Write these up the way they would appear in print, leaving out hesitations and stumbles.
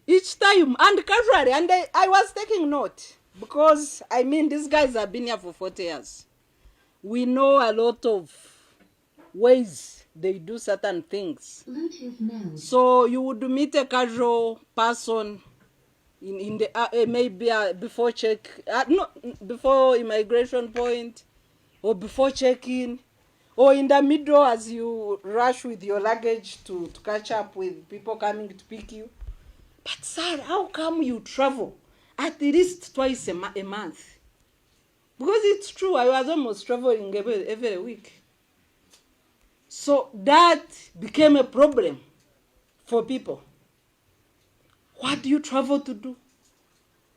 Each time, and casually, and I was taking note, because, I mean, these guys have been here for 40 years. We know a lot of ways they do certain things. So you would meet a casual person in the maybe before before immigration point, or before check-in, or in the middle as you rush with your luggage to catch up with people coming to pick you. But sir, how come you travel at least twice a month? Because it's true, I was almost traveling every week. So that became a problem for people. What do you travel to do?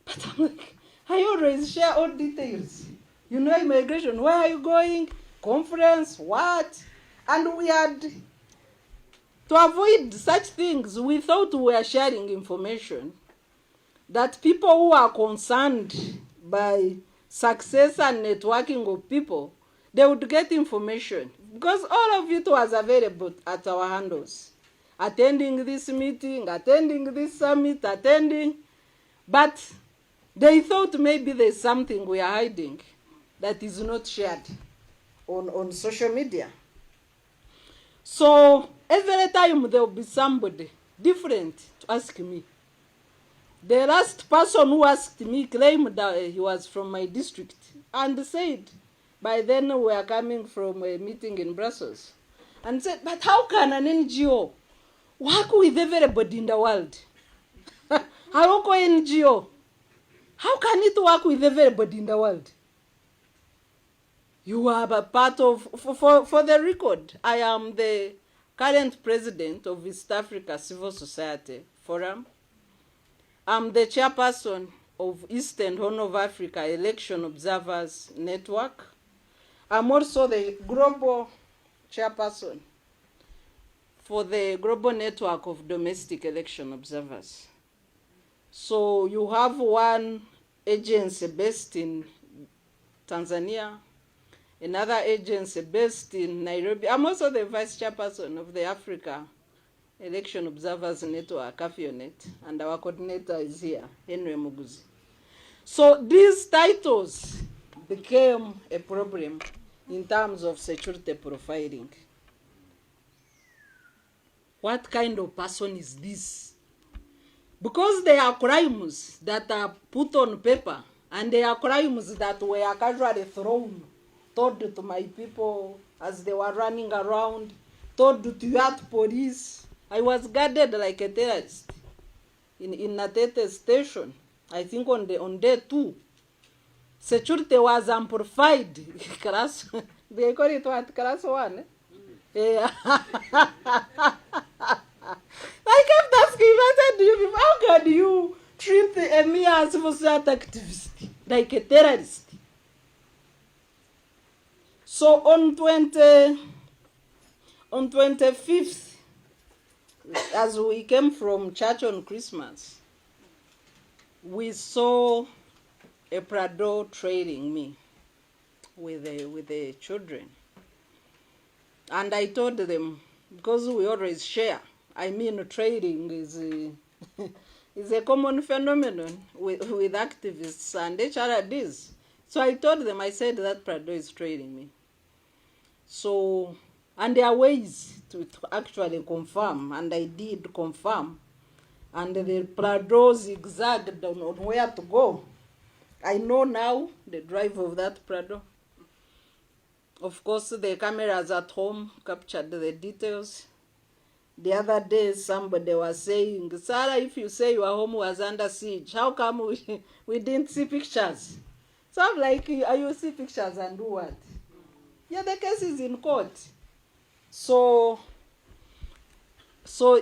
But I'm like, I always share all details. You know, immigration, where are you going? Conference, what? And we had, to avoid such things, we thought we were sharing information that people who are concerned by success and networking of people, they would get information. Because all of it was available at our handles. Attending this meeting, attending this summit, attending. But they thought maybe there's something we are hiding that is not shared on social media. So every time there will be somebody different to ask me. The last person who asked me claimed that he was from my district and said, by then we are coming from a meeting in Brussels, and said, but how can an NGO work with everybody in the world? How can NGO? How can it work with everybody in the world? You are a part of, for the record, I am the current president of East Africa Civil Society Forum. I'm the chairperson of East and Horn of Africa Election Observers Network. I'm also the global chairperson for the Global Network of Domestic Election Observers. So you have one agency based in Tanzania, another agency based in Nairobi. I'm also the vice chairperson of the Africa Election Observers Network, AFIONET, and our coordinator is here, Henry Muguzi. So these titles became a problem in terms of security profiling. What kind of person is this? Because they are crimes that are put on paper, and they are crimes that were casually thrown, told to my people as they were running around, told to youth police. I was guarded like a terrorist in Natete station, I think on day 2. Security was amplified. Class, they call it what? Class 1? Yeah. I kept asking, I said to you, how can you treat a mere civil society activist like a terrorist? So on 25th, as we came from church on Christmas, we saw a Prado trailing me with the children. And I told them, because we always share, I mean trading is is a common phenomenon with activists and HRDs. So I told them, I said that Prado is trading me. So, and there are ways to actually confirm, and I did confirm. And the Prado zigzagged on where to go. I know now the driver of that Prado. Of course, the cameras at home captured the details. The other day, somebody was saying, Sarah, if you say your home was under siege, how come we didn't see pictures? So I'm like, you see pictures and do what? Yeah, the case is in court. So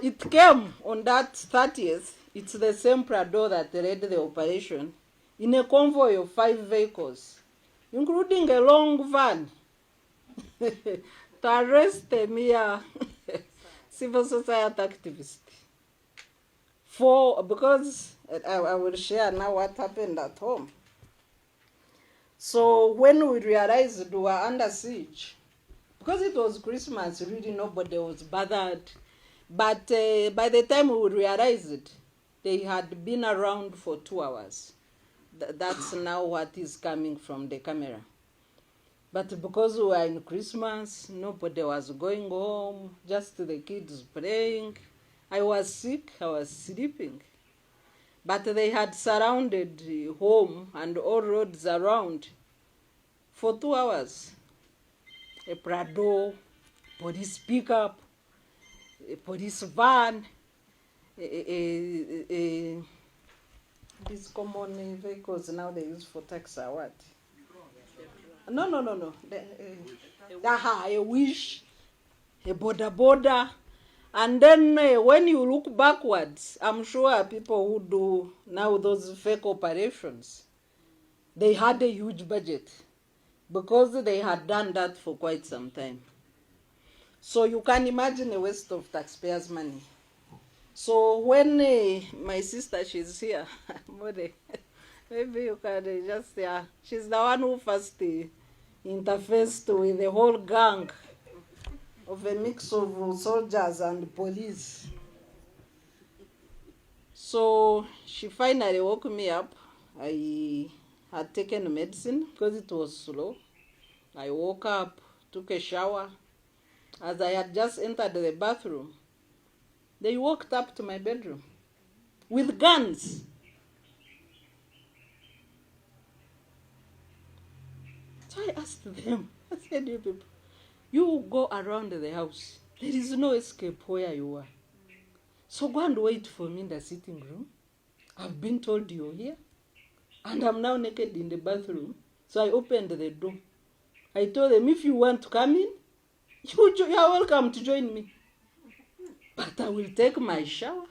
it came on that 30th. It's the same Prado that led the operation in a convoy of 5 vehicles, including a long van, to arrest a mere civil society activist. Because I will share now what happened at home. So when we realized we were under siege, because it was Christmas, really nobody was bothered. But by the time we realized it, They had been around for 2 hours. That's now what is coming from the camera. But because we were in Christmas, nobody was going home, just the kids playing. I was sick, I was sleeping. But they had surrounded home and all roads around for 2 hours. A Prado, police pickup, a police van, these common vehicles now they use for taxi or what? No. A wish, a border. And then when you look backwards, I'm sure people who do now those fake operations, they had a huge budget because they had done that for quite some time. So you can imagine a waste of taxpayers' money. So when my sister, she's here, maybe you can just, she's the one who first interfaced with the whole gang of a mix of soldiers and police. So she finally woke me up. I had taken medicine because it was slow. I woke up, took a shower. As I had just entered the bathroom, they walked up to my bedroom with guns. So I asked them, I said, you people, you go around the house. There is no escape where you are. So go and wait for me in the sitting room. I've been told you're here. And I'm now naked in the bathroom. So I opened the door. I told them, if you want to come in, you are welcome to join me. But I will take my shower,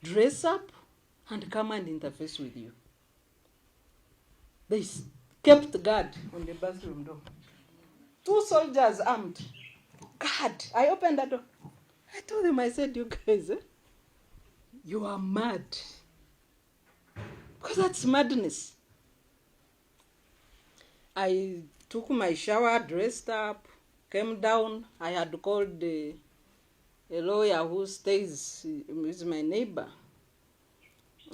dress up, and come and interface with you. They kept guard on the bathroom door. 2 soldiers armed. God, I opened that door. I told them, I said, you guys, you are mad. Because that's madness. I took my shower, dressed up, came down. I had called a lawyer who stays with my neighbor.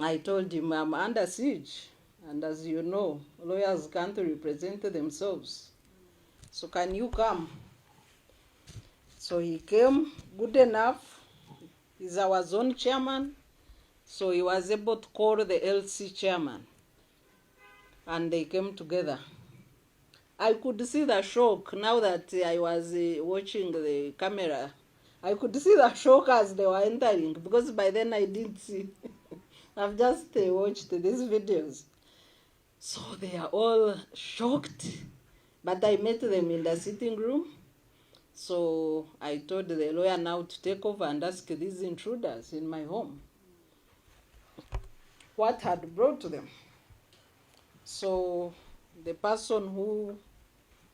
I told him I'm under siege. And as you know, lawyers can't represent themselves. So can you come? So he came, good enough. He's our zone chairman. So he was able to call the LC chairman. And they came together. I could see the shock now that I was watching the camera. I could see the shock as they were entering because by then I didn't see. I've just watched these videos. So they are all shocked. But I met them in the sitting room. So I told the lawyer now to take over and ask these intruders in my home what had brought them. So the person who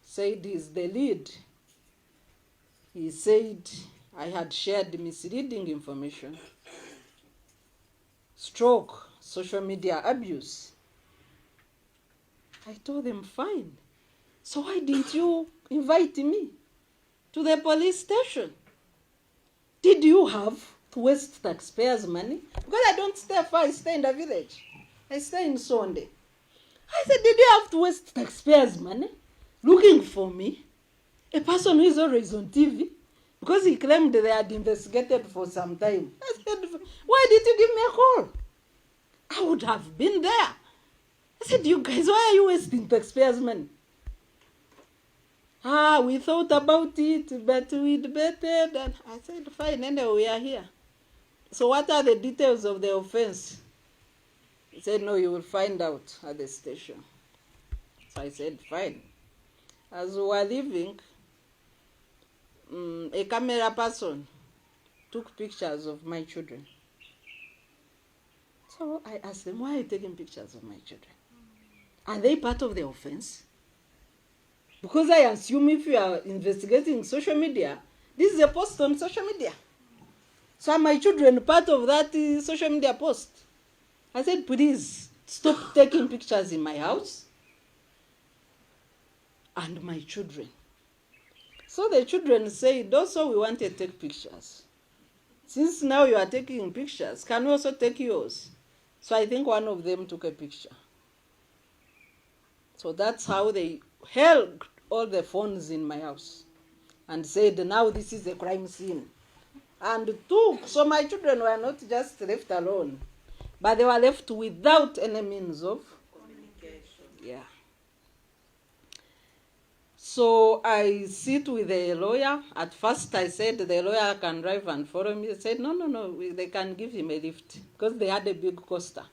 said is the lead, he said I had shared misleading information, stroke, social media abuse. I told them, fine. So why didn't you invite me to the police station? Did you have to waste taxpayers' money? Because I don't stay far, I stay in the village. I stay in Sonde. I said, did you have to waste taxpayers' money looking for me? A person who is always on TV? Because he claimed they had investigated for some time. I said, why did you give me a call? I would have been there. I said, you guys, why are you wasting taxpayers' money? We thought about it, but we debated. And I said, fine, anyway, we are here. So what are the details of the offense? He said, no, you will find out at the station. So I said, fine. As we were leaving, a camera person took pictures of my children. So I asked them, why are you taking pictures of my children? Are they part of the offense? Because I assume if you are investigating social media, this is a post on social media. So are my children part of that social media post? I said, please stop taking pictures in my house and my children. So the children said, also we want to take pictures. Since now you are taking pictures, can we also take yours? So I think one of them took a picture. So that's how they held all the phones in my house and said, now this is a crime scene. And took, so my children were not just left alone, but they were left without any means of communication. Yeah. So I sit with a lawyer. At first I said the lawyer can drive and follow me. They said, no, they can give him a lift because they had a big coaster.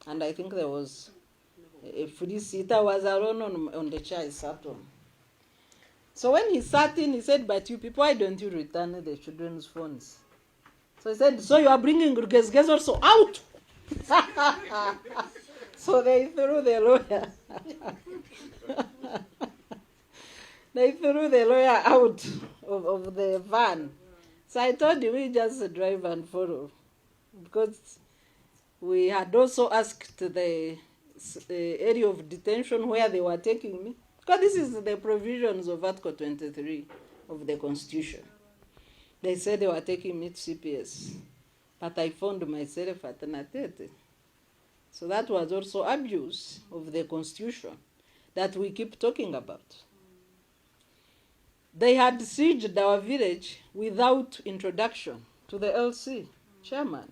And I think there was a free seat. I was alone on the chair I sat on. So when he sat in, he said, but you people, why don't you return the children's phones? So he said, so you are bringing Gurgezgez also out? So they threw the lawyer. They threw the lawyer out of the van. So I told him, we just drive and follow. Because we had also asked the area of detention where they were taking me. Because this is the provisions of Article 23 of the Constitution. They said they were taking me to CPS. But I found myself at Natete. So that was also abuse of the Constitution that we keep talking about. They had sieged our village without introduction to the LC chairman.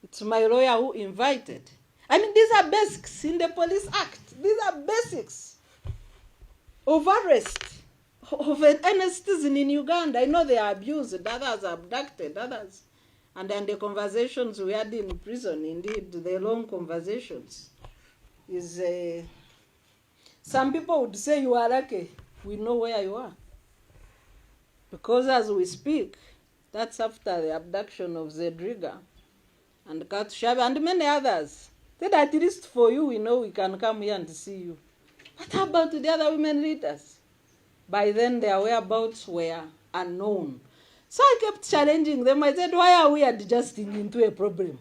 It's my lawyer who invited. I mean, these are basics in the Police Act. These are basics of arrest of any citizen in Uganda. I know they are abused, others are abducted, others. And then the conversations we had in prison, indeed, the long conversations, is some people would say you are lucky. We know where you are. Because as we speak, that's after the abduction of Zedriga and Kat Shabi and many others. Said at least for you, we know we can come here and see you. What about the other women leaders? By then, their whereabouts were unknown. So I kept challenging them. I said, why are we adjusting into a problem?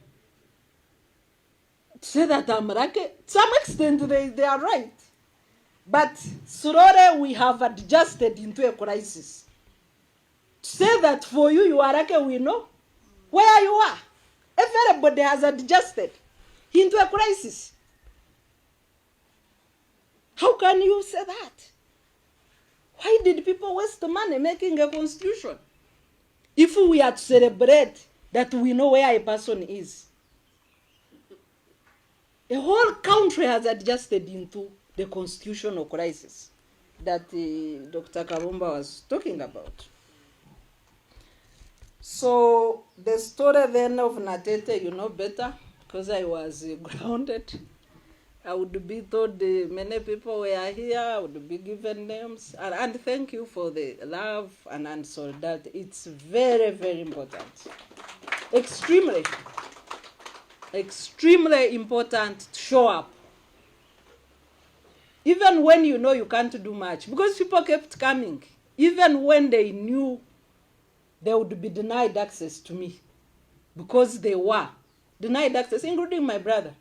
To say that I'm lucky, to some extent they are right. But slowly we have adjusted into a crisis. To say that for you, you are lucky, we know where you are. Everybody has adjusted into a crisis. How can you say that? Why did people waste money making a constitution? If we are to celebrate that we know where a person is. The whole country has adjusted into the constitutional crisis that Dr. Karumba was talking about. So the story then of Natete, you know better, because I was grounded. I would be told many people were here, I would be given names. And thank you for the love and solidarity. It's very, very important. Extremely important to show up. Even when you know you can't do much. Because people kept coming. Even when they knew they would be denied access to me. Because they were denied access, including my brother.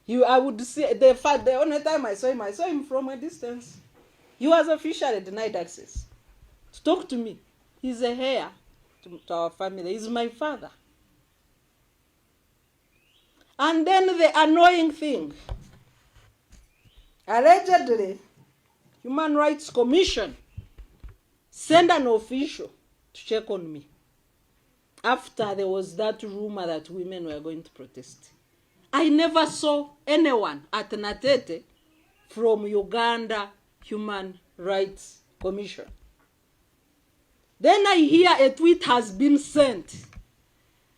I would say, the only time I saw him from a distance. He was officially denied access to talk to me. He's a heir to our family. He's my father. And then the annoying thing, allegedly, Human Rights Commission sent an official to check on me after there was that rumor that women were going to protest. I never saw anyone at Natete from Uganda Human Rights Commission. Then I hear a tweet has been sent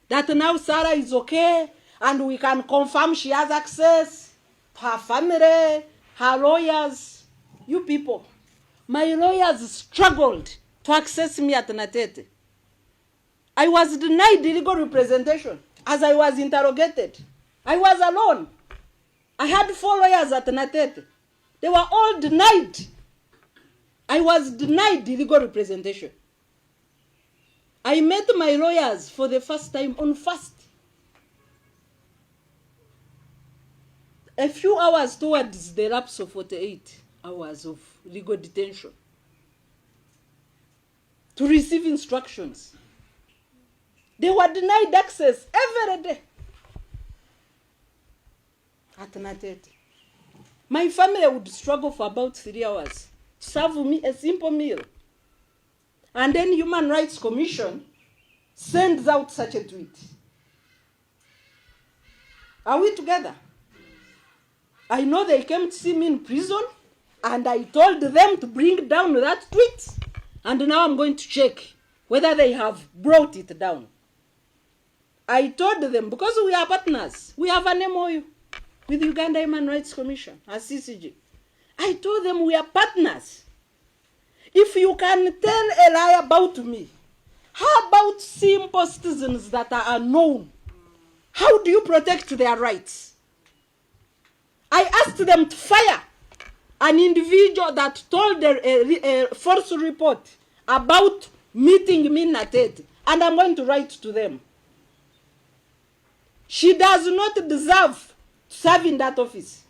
that now Sarah is okay and we can confirm she has access to her family, her lawyers. You people, my lawyers struggled to access me at Natete. I was denied legal representation as I was interrogated. I was alone. I had 4 lawyers at Natete. They were all denied. I was denied legal representation. I met my lawyers for the first time on fast. A few hours towards the lapse of 48 hours of legal detention to receive instructions. They were denied access every day at Natete. My family would struggle for about 3 hours to serve me a simple meal. And then Human Rights Commission sends out such a tweet. Are we together? I know they came to see me in prison, and I told them to bring down that tweet. And now I'm going to check whether they have brought it down. I told them, because we are partners, we have an MOU with Uganda Human Rights Commission, as CCG. I told them we are partners. If you can tell a lie about me, how about simple citizens that are unknown? How do you protect their rights? I asked them to fire an individual that told a false report about meeting me in Natete, and I'm going to write to them. She does not deserve to serve in that office.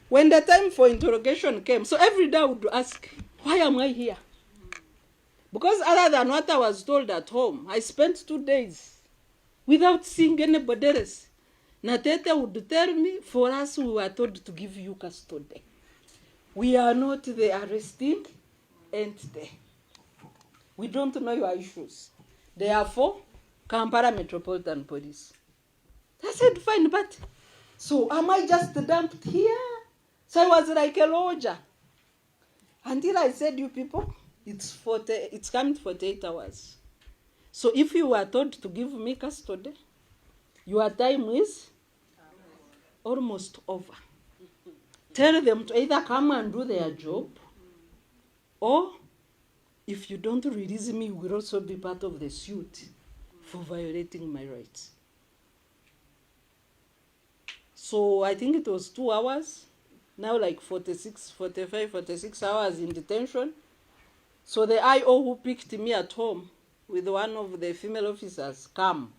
When the time for interrogation came, so every day I would ask, why am I here? Because other than what I was told at home, I spent 2 days without seeing anybody else. Natete would tell me, for us, we were told to give you custody. We are not the arresting entity. We don't know your issues. Therefore, Kampala Metropolitan Police. I said, fine, but so am I just dumped here? So I was like a lodger. Until I said, you people, it's coming 48 hours. So if you were told to give me custody, your time is almost over. Tell them to either come and do their job, or if you don't release me, you will also be part of the suit for violating my rights. So I think it was 2 hours, now like 45, 46 hours in detention. So the IO who picked me at home with one of the female officers, come,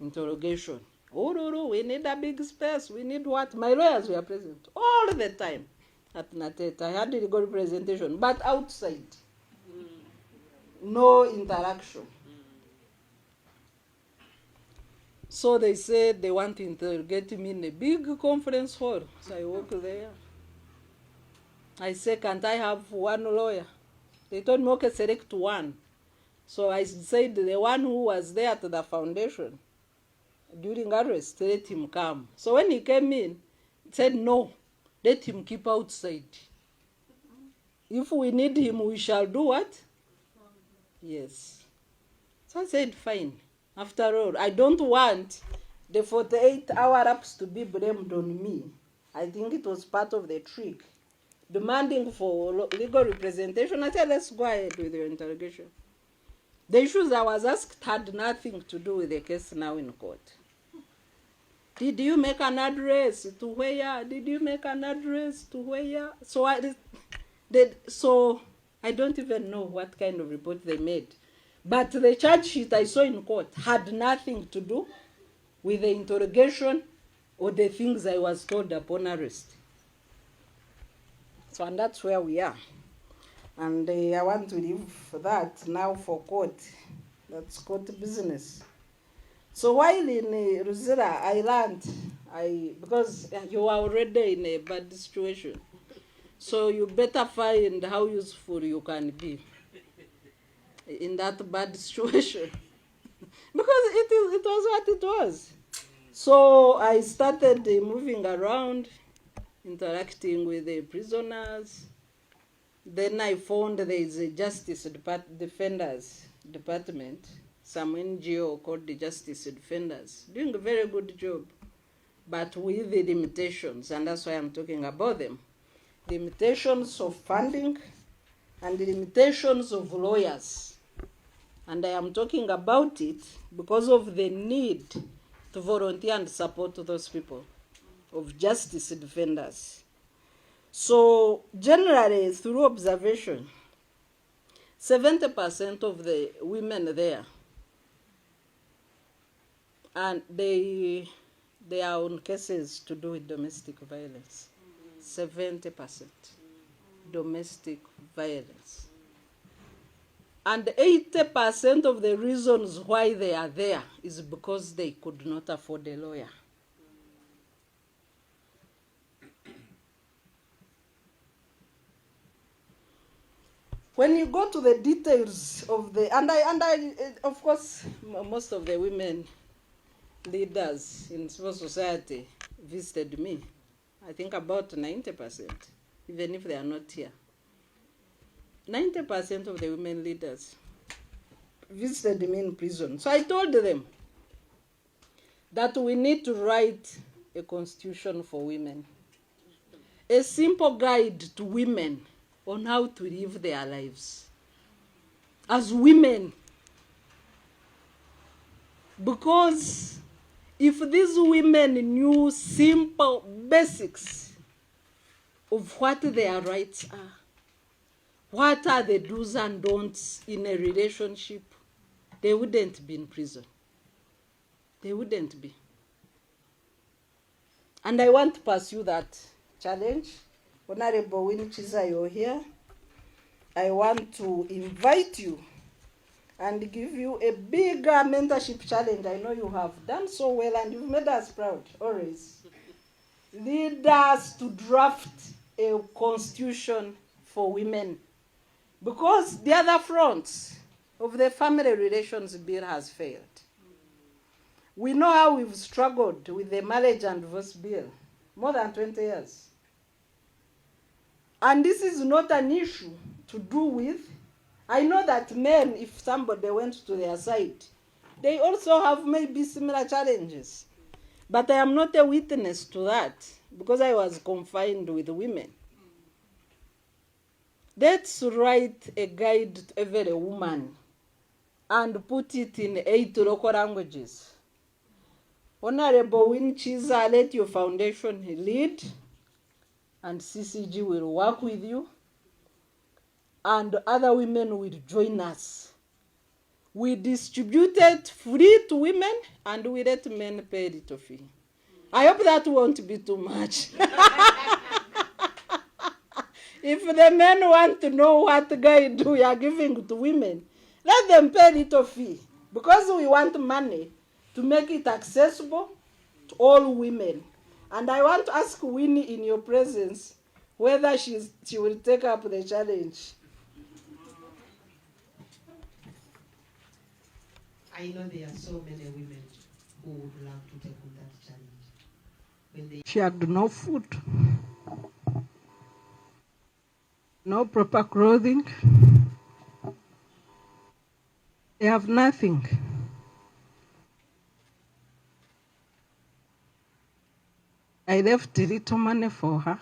interrogation. Oh, no, we need a big space. We need what? My lawyers were present all the time at Natete. I had legal representation, but outside. No interaction. So they said they want to interrogate me in a big conference hall. So I walk there. I said, can't I have one lawyer? They told me, okay, select one. So I said, the one who was there at the foundation during arrest, let him come. So when he came in, he said, no, let him keep outside. If we need him, we shall do what? Yes. So I said, fine. After all, I don't want the 48-hour lapse to be blamed on me. I think it was part of the trick. Demanding for legal representation, I said, let's go ahead with your interrogation. The issues I was asked had nothing to do with the case now in court. Did you make an address to where? Did you make an address to where? So I don't even know what kind of report they made. But the charge sheet I saw in court had nothing to do with the interrogation or the things I was told upon arrest. So, and that's where we are. And I want to leave that now for court. That's court business. So while in Ruzira, I learned, because you are already in a bad situation. So you better find how useful you can be in that bad situation. Because it was what it was. So I started moving around, interacting with the prisoners. Then I found there is a Justice Defenders Department, some NGO called the Justice Defenders, doing a very good job, but with the limitations, and that's why I'm talking about them. Limitations of funding and the limitations of lawyers. And I am talking about it because of the need to volunteer and support those people of justice defenders. So generally, through observation, 70% of the women there, and they are on cases to do with domestic violence. 70%. domestic violence. And 80% of the reasons why they are there is because they could not afford a lawyer. When you go to the details of the, and I of course, most of the women leaders in civil society visited me. I think about 90%, even if they are not here. 90% of the women leaders visited me in prison. So I told them that we need to write a constitution for women, a simple guide to women on how to live their lives as women. Because if these women knew simple basics of what their rights are, what are the do's and don'ts in a relationship, they wouldn't be in prison. They wouldn't be. And I want to pursue that challenge. Honorable Winnie Chiza, you're here. I want to invite you and give you a bigger mentorship challenge. I know you have done so well and you've made us proud, always. Lead us to draft a constitution for women. Because the other fronts of the family relations bill has failed. We know how we've struggled with the marriage and divorce bill, more than 20 years. And this is not an issue to do with, I know that men, if somebody went to their side, they also have maybe similar challenges. But I am not a witness to that because I was confined with women. Let's write a guide to every woman and put it in 8 local languages. Honorable Winnie Chiza, let your foundation lead, and CCG will work with you, and other women will join us. We distribute it free to women, and we let men pay a little fee. I hope that won't be too much. If the men want to know what guide we are giving to women, let them pay a little fee, because we want money to make it accessible to all women. And I want to ask Winnie in your presence whether she will take up the challenge. I know there are so many women who would love to take on that challenge. She had no food, no proper clothing. They have nothing. I left a little money for her.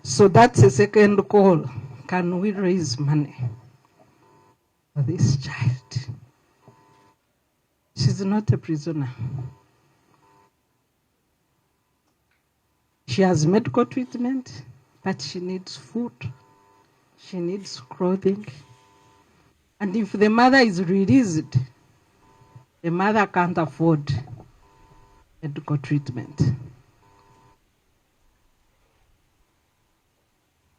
So that's a second call. Can we raise money for this child? She's not a prisoner. She has medical treatment, but she needs food. She needs clothing. And if the mother is released, the mother can't afford medical treatment.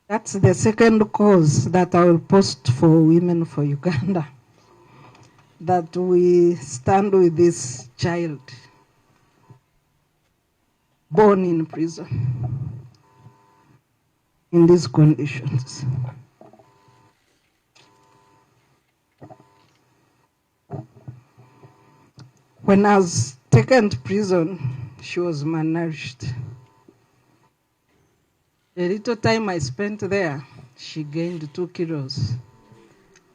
That's the second cause that I will post for Women for Uganda, that we stand with this child born in prison in these conditions. When I was taken to prison, she was malnourished. The little time I spent there, she gained 2 kilos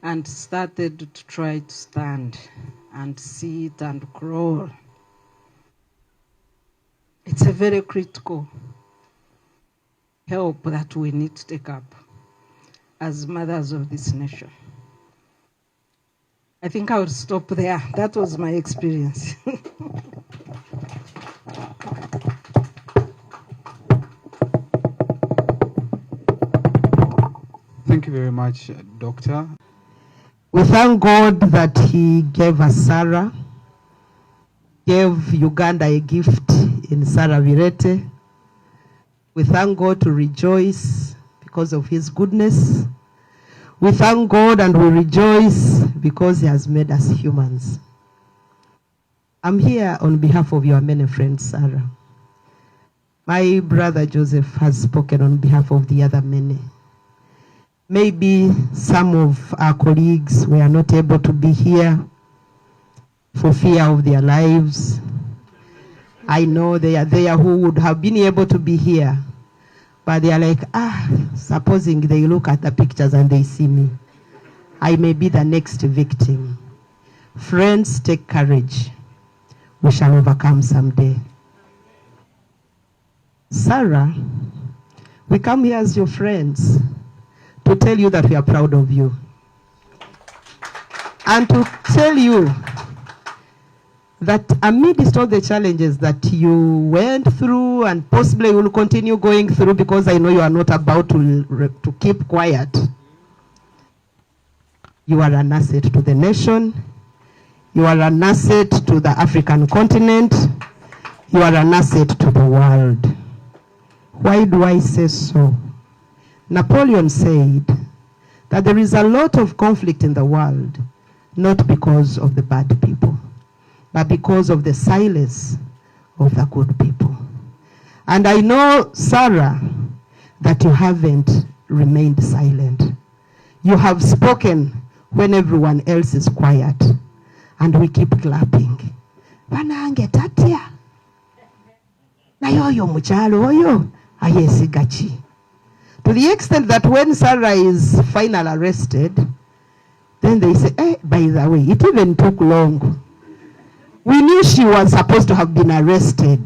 and started to try to stand and sit and crawl. It's a very critical help that we need to take up as mothers of this nation. I think I would stop there. That was my experience. Thank you very much, Doctor. We thank God that He gave us Sarah, gave Uganda a gift in Sarah Bireete. We thank God to rejoice because of his goodness. We thank God and we rejoice because he has made us humans. I'm here on behalf of your many friends, Sarah. My brother Joseph has spoken on behalf of the other many. Maybe some of our colleagues were not able to be here for fear of their lives. I know they are there who would have been able to be here, but they are like, supposing they look at the pictures and they see me, I may be the next victim. Friends, take courage. We shall overcome someday. Sarah, we come here as your friends to tell you that we are proud of you. And to tell you that amidst all the challenges that you went through and possibly will continue going through, because I know you are not about to keep quiet, you are an asset to the nation. You are an asset to the African continent. You are an asset to the world. Why do I say so? Napoleon said that there is a lot of conflict in the world, not because of the bad people, but because of the silence of the good people. And I know, Sarah, that you haven't remained silent. You have spoken when everyone else is quiet, and we keep clapping. Banange tatia. Na yoyo muchalo oyo ayesigachi. To the extent that when Sarah is finally arrested, then they say, by the way, it even took long. We knew she was supposed to have been arrested.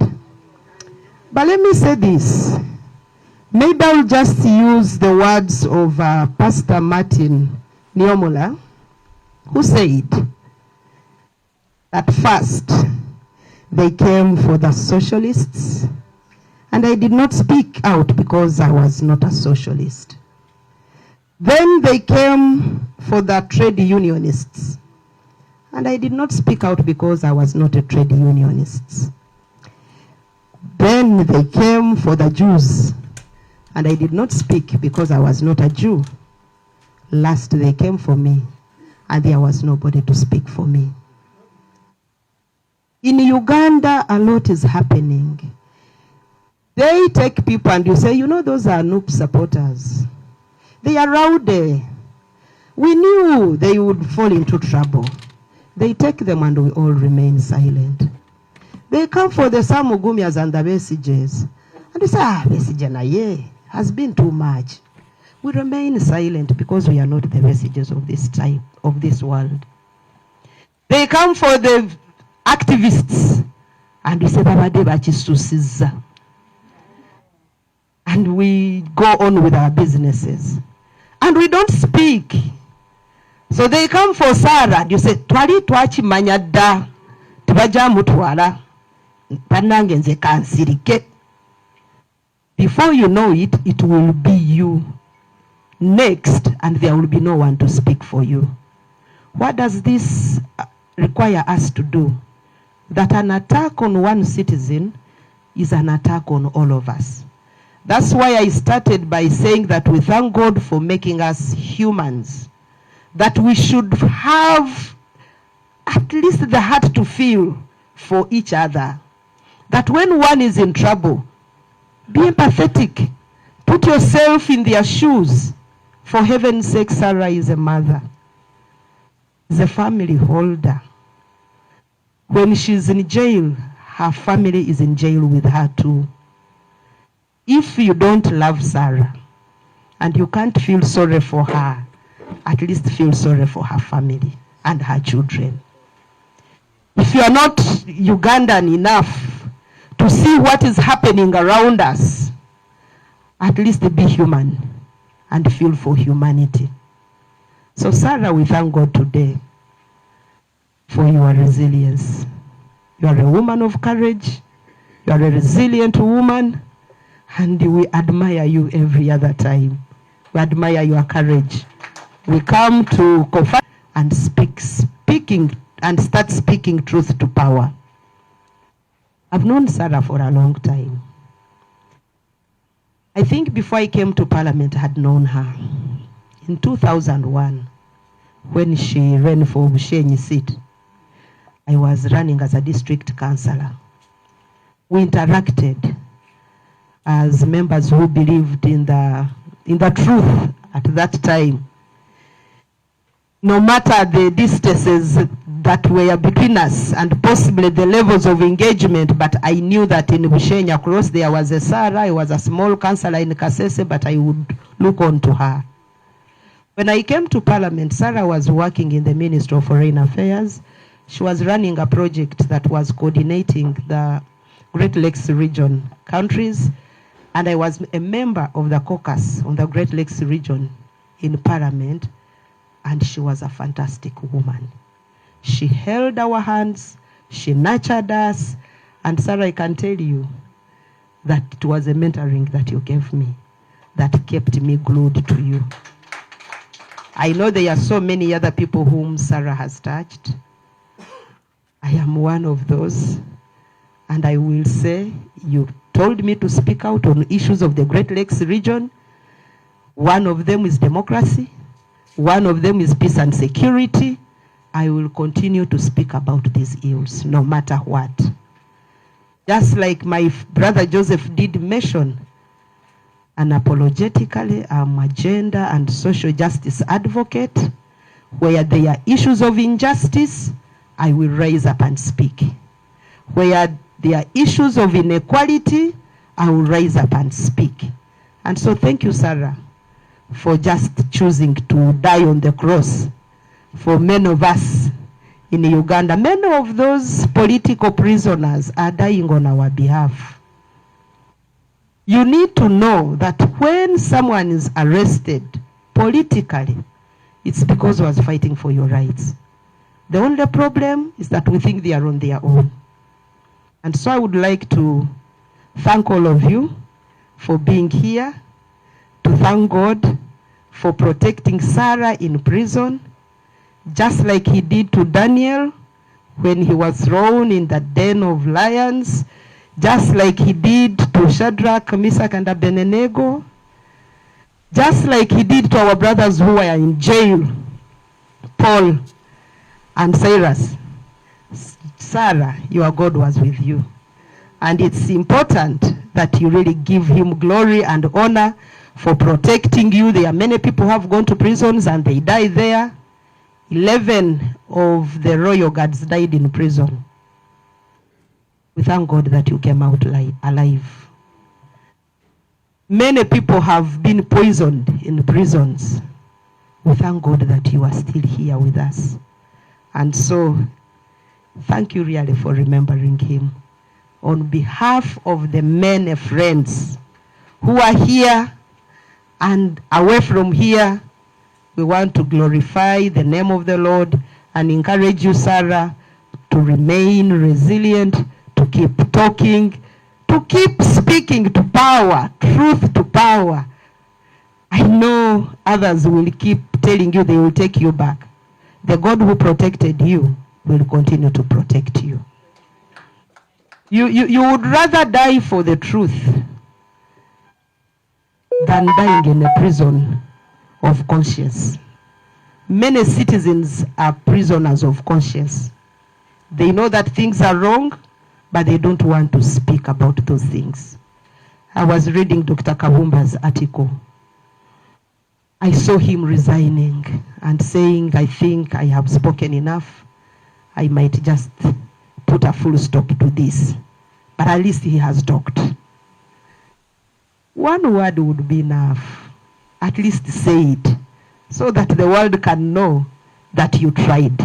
But let me say this. Maybe I'll just use the words of Pastor Martin Niomola, who said that first they came for the socialists, and I did not speak out because I was not a socialist. Then they came for the trade unionists, and I did not speak out because I was not a trade unionist. Then they came for the Jews, and I did not speak because I was not a Jew. Last they came for me, and there was nobody to speak for me. In Uganda, a lot is happening. They take people and you say, you know, those are NUP supporters. They are rowdy. We knew they would fall into trouble. They take them and we all remain silent. They come for the Samugumias and the messages. And they say, Besije na ye has been too much. We remain silent because we are not the messages of this type, of this world. They come for the activists and we say, Babade bachisusiza. And we go on with our businesses. And we don't speak. So they come for Sarah and you say, Twali twachi manyada, tibaja mutwala, panangenze kansirike. Before you know it, it will be you next, and there will be no one to speak for you. What does this require us to do? That an attack on one citizen is an attack on all of us. That's why I started by saying that we thank God for making us humans, that we should have at least the heart to feel for each other, that when one is in trouble, be empathetic, put yourself in their shoes. For heaven's sake, Sarah is a mother, is a family holder. When she's in jail, her family is in jail with her too. If you don't love Sarah and you can't feel sorry for her, at least feel sorry for her family and her children. If you are not Ugandan enough to see what is happening around us, at least be human and feel for humanity. So Sarah, we thank God today for your resilience. You are a woman of courage. You are a resilient woman. And we admire you every other time. We admire your courage. We come to confess and start speaking truth to power. I've known Sarah for a long time. I think before I came to Parliament, I had known her. In 2001, when she ran for Bushenyi seat, I was running as a district councillor. We interacted as members who believed in the truth at that time. No matter the distances that were between us and possibly the levels of engagement, but I knew that in Bushenyi across there was a Sarah. I was a small councillor in Kasese, but I would look on to her. When I came to Parliament, Sarah was working in the Ministry of Foreign Affairs. She was running a project that was coordinating the Great Lakes region countries, and I was a member of the caucus on the Great Lakes region in Parliament, and she was a fantastic woman. She held our hands, she nurtured us, and Sarah, I can tell you that it was a mentoring that you gave me that kept me glued to you. I know there are so many other people whom Sarah has touched. I am one of those, and I will say, you told me to speak out on issues of the Great Lakes region. One of them is democracy. One of them is peace and security. I will continue to speak about these ills, no matter what. Just like my brother Joseph did mention, unapologetically, I'm a gender and social justice advocate. Where there are issues of injustice, I will rise up and speak. Where there are issues of inequality, I will rise up and speak. And so thank you, Sarah, for just choosing to die on the cross for many of us in Uganda. Many of those political prisoners are dying on our behalf. You need to know that when someone is arrested politically, it's because he was fighting for your rights. The only problem is that we think they are on their own. And so I would like to thank all of you for being here, to thank God for protecting Sarah in prison, just like he did to Daniel when he was thrown in the den of lions, just like he did to Shadrach, Meshach, and Abednego, just like he did to our brothers who were in jail, Paul and Cyrus. Sarah, your God was with you. And it's important that you really give him glory and honor for protecting you. There are many people who have gone to prisons and they die there. 11 of the royal guards died in prison. We thank God that you came out alive. Many people have been poisoned in prisons. We thank God that you are still here with us. And so, thank you really for remembering him. On behalf of the many friends who are here and away from here, we want to glorify the name of the Lord and encourage you, Sarah, to remain resilient, to keep talking, to keep speaking to power, truth to power. I know others will keep telling you they will take you back. The God who protected you will continue to protect you. You would rather die for the truth than dying in a prison of conscience. Many citizens are prisoners of conscience. They know that things are wrong, but they don't want to speak about those things. I was reading Dr. Kabumba's article. I saw him resigning and saying, I think I have spoken enough. I might just put a full stop to this. But at least he has talked. One word would be enough. At least say it, so that the world can know that you tried.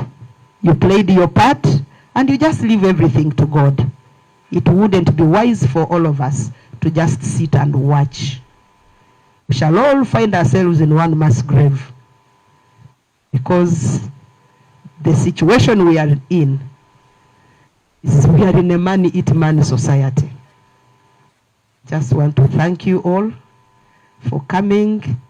You played your part, and you just leave everything to God. It wouldn't be wise for all of us to just sit and watch. We shall all find ourselves in one mass grave, because the situation we are in is we are in a man-eat-man society. Just want to thank you all for coming.